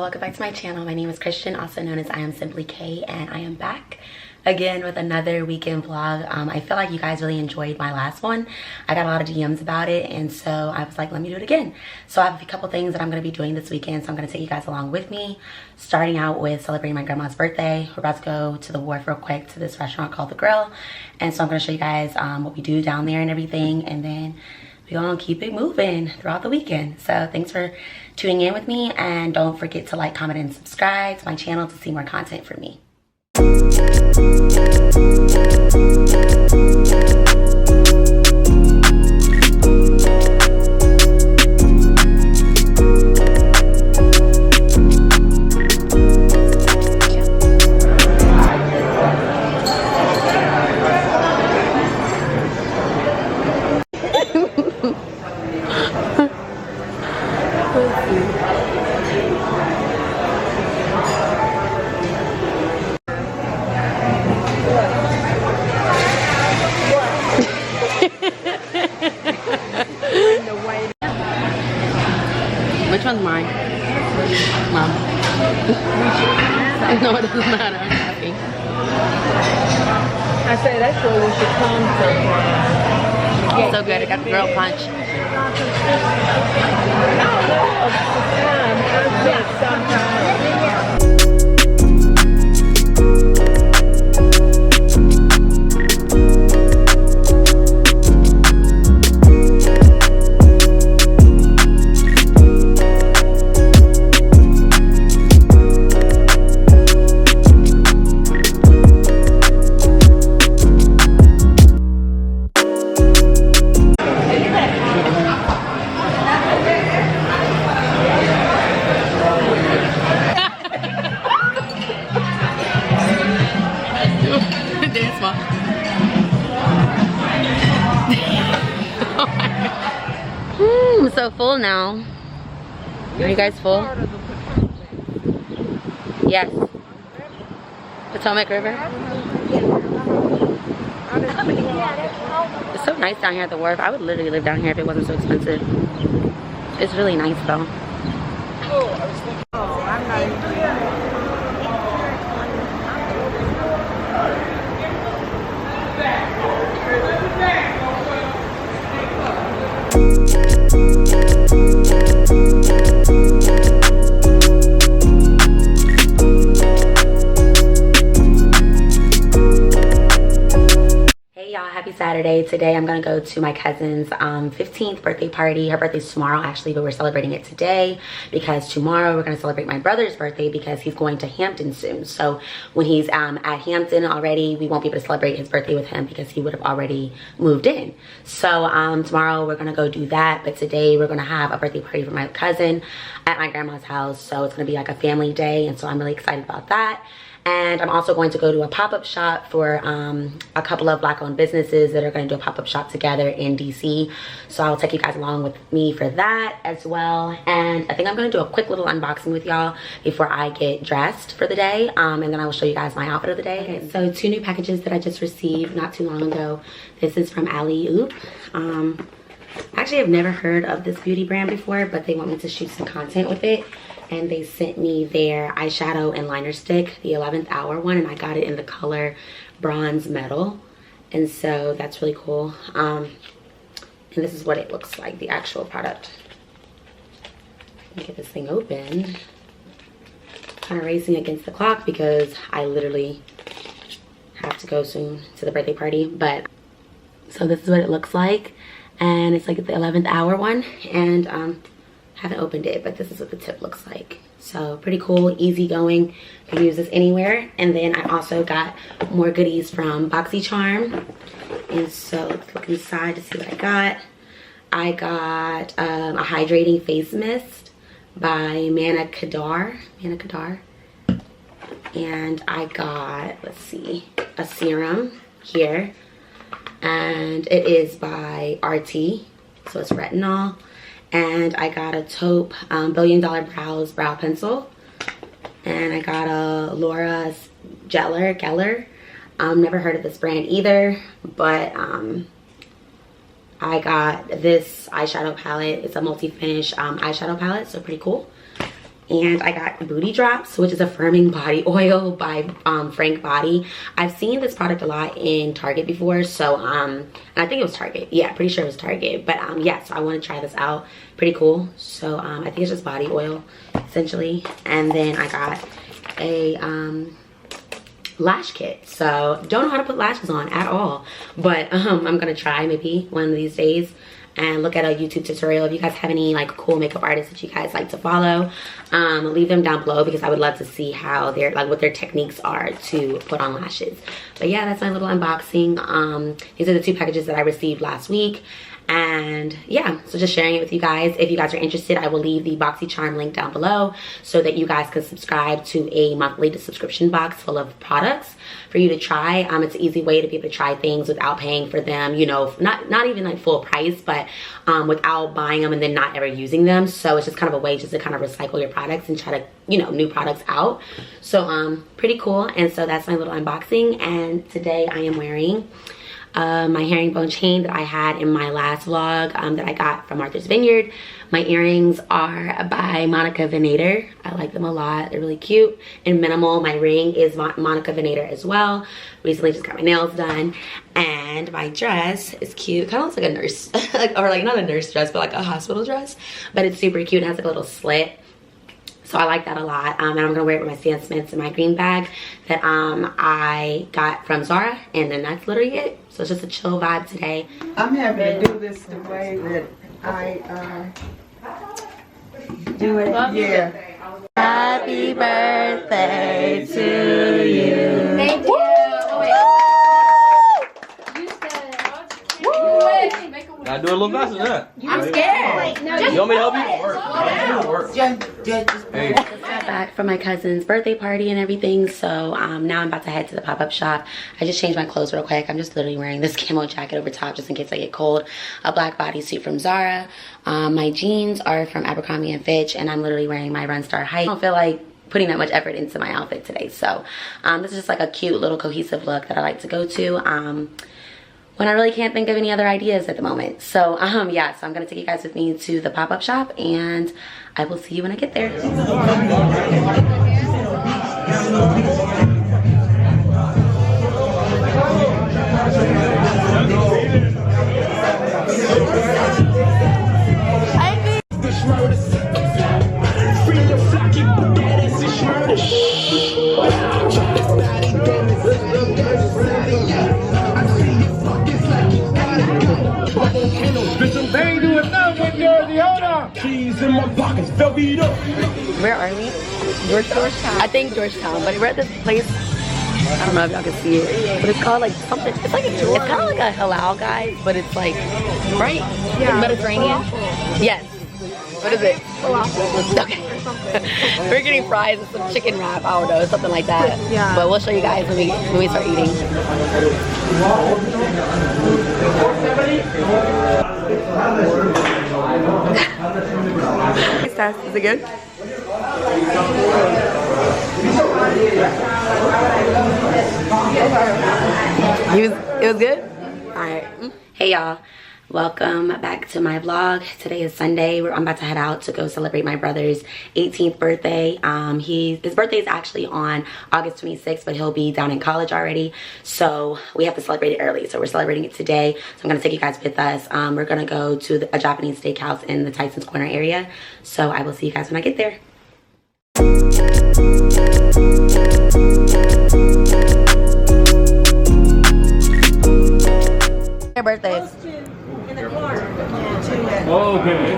y'all, welcome back to my channel. My name is Christian, also known as I Am Simply K, and I am back again with another weekend vlog. I feel like you guys really enjoyed my last one. I got a lot of DMs about it, and so I was like, let me do it again. So I have a couple things that I'm going to be doing this weekend, so I'm going to take you guys along with me, starting out with celebrating my grandma's birthday. We're about to go to the wharf real quick to this restaurant called The Grill, and so I'm going to show you guys what we do down there and everything, and then we're gonna keep it moving throughout the weekend. So thanks for tuning in with me, and don't forget to like, comment, and subscribe to my channel to see more content from me. Which one's mine? Mom. No, it doesn't matter. I'm happy. I say that's where we should come to. So good. I got the girl punch. I'm so full now. Are you guys full? Yes. Potomac River. It's so nice down here at the wharf. I would literally live down here if it wasn't so expensive. It's really nice though. Happy Saturday. Today I'm gonna go to my cousin's 15th birthday party. Her birthday's tomorrow actually, but we're celebrating it today because tomorrow we're gonna celebrate my brother's birthday because he's going to Hampton soon. So when he's at Hampton already, we won't be able to celebrate his birthday with him because he would have already moved in. So tomorrow we're gonna go do that, but today we're gonna have a birthday party for my cousin at my grandma's house. So it's gonna be like a family day, and so I'm really excited about that. And I'm also going to go to a pop-up shop for a couple of Black-owned businesses that are going to do a pop-up shop together in DC. So I'll take you guys along with me for that as well. And I think I'm going to do a quick little unboxing with y'all before I get dressed for the day. And then I will show you guys my outfit of the day. Okay, so 2 new packages that I just received not too long ago. This is from Alley Oop. Actually, I've never heard of this beauty brand before, but they want me to shoot some content with it. And they sent me their eyeshadow and liner stick, the 11th Hour one, and I got it in the color Bronze Metal. And so that's really cool. And this is what it looks like, the actual product. Let me get this thing open. Kind of racing against the clock because I literally have to go soon to the birthday party. But so this is what it looks like. And it's like the 11th Hour one. And haven't opened it, but this is what the tip looks like. So pretty cool, easy going. You can use this anywhere. And then I also got more goodies from BoxyCharm. And so let's look inside to see what I got. I got a hydrating face mist by Manna Kadar. And I got, let's see, a serum here. And it is by RT. So it's retinol. And I got a taupe Billion Dollar Brows brow pencil. And I got a Laura Geller. Never heard of this brand either, but I got this eyeshadow palette. It's a multi-finish eyeshadow palette, so pretty cool. And I got Booty Drops, which is a firming body oil by Frank Body. I've seen this product a lot in Target before, so and I think it was Target. Yeah, pretty sure it was Target. But yeah, so I want to try this out. Pretty cool. So I think it's just body oil essentially. And then I got a lash kit. So don't know how to put lashes on at all, but I'm gonna try maybe one of these days and look at a YouTube tutorial. If you guys have any like cool makeup artists that you guys like to follow, leave them down below, because I would love to see how they're like, what their techniques are to put on lashes. But yeah, that's my little unboxing. These are the 2 packages that I received last week. And yeah, so just sharing it with you guys. If you guys are interested, I will leave the BoxyCharm link down below so that you guys can subscribe to a monthly subscription box full of products for you to try. It's an easy way to be able to try things without paying for them, you know, not even like full price, but without buying them and then not ever using them. So it's just kind of a way just to kind of recycle your products and try to, you know, new products out. So pretty cool. And so that's my little unboxing. And today I am wearing my herringbone chain that I had in my last vlog that I got from Martha's Vineyard. My earrings are by Monica Vinader. I like them a lot. They're really cute and minimal. My ring is Monica Vinader as well. Recently just got my nails done. And my dress is cute. Kind of looks like a nurse, or like not a nurse dress, but like a hospital dress. But it's super cute. It has like a little slit. So I like that a lot, and I'm gonna wear it with my Stan Smiths and my green bag that I got from Zara, and then that's literally it. So it's just a chill vibe today. I'm having to do this the way that I do it. Yeah. Happy birthday to you. Thank you. Gotta do a little faster than that. I'm scared. You want me to help you? Hey. Back from my cousin's birthday party and everything, so now I'm about to head to the pop-up shop. I just changed my clothes real quick. I'm just literally wearing this camo jacket over top just in case I get cold, a black bodysuit from Zara, my jeans are from Abercrombie & Fitch, and I'm literally wearing my Runstar Height. I don't feel like putting that much effort into my outfit today, so this is just like a cute little cohesive look that I like to go to when I really can't think of any other ideas at the moment. So yeah, so I'm gonna take you guys with me to the pop-up shop, and I will see you when I get there. Where are we? Georgetown. I think Georgetown, but we're at this place. I don't know if y'all can see it, but it's called like something. It's like it's kind of like a halal, guys, but it's like right. Yeah. Mediterranean. Yes. What is it? Falafel. Okay. We're getting fries and some chicken wrap. I don't know, something like that. Yeah. But we'll show you guys when we start eating. Is it good? It was good? Alright. Hey y'all. Welcome back to my vlog. Today is Sunday. I'm about to head out to go celebrate my brother's 18th birthday. His birthday is actually on August 26th, but he'll be down in college already. So we have to celebrate it early. So we're celebrating it today. So I'm gonna take you guys with us. We're gonna go to a Japanese steakhouse in the Tyson's Corner area. So I will see you guys when I get there. Their birthdays. Okay.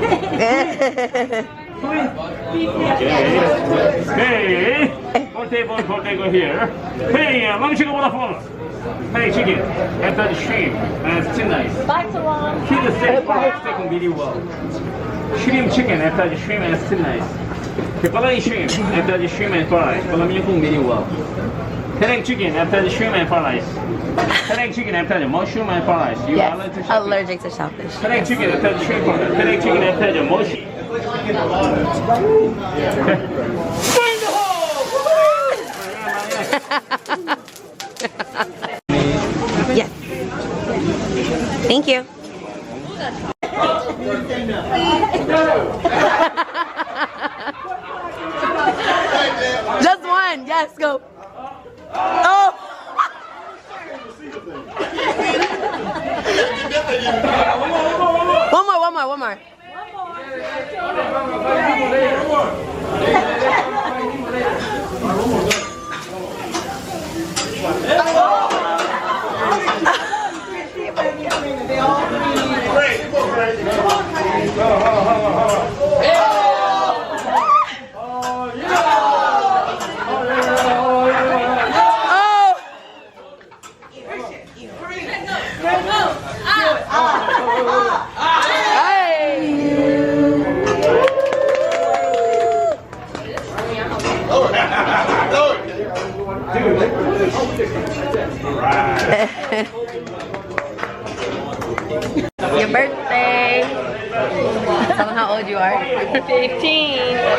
Hey, birthday go here. Hey, long chicken waterfall. Hey, chicken. After the shrimp, it's too nice. Bye, Salon. Keep the steak really well. Shrimp chicken after the shrimp, it's too nice. Pepperoni shrimp after the shrimp and fries. Pepperoni really well. Teriyaki chicken after the shrimp and fries. Teriyaki chicken after the mushroom and fries. You yes, are allergic to shellfish. Teriyaki chicken after the shrimp fries. Teriyaki chicken after the mushroom. Yes. Thank you. Yes, go. Oh. One more. Your birthday. Tell them how old you are. 15.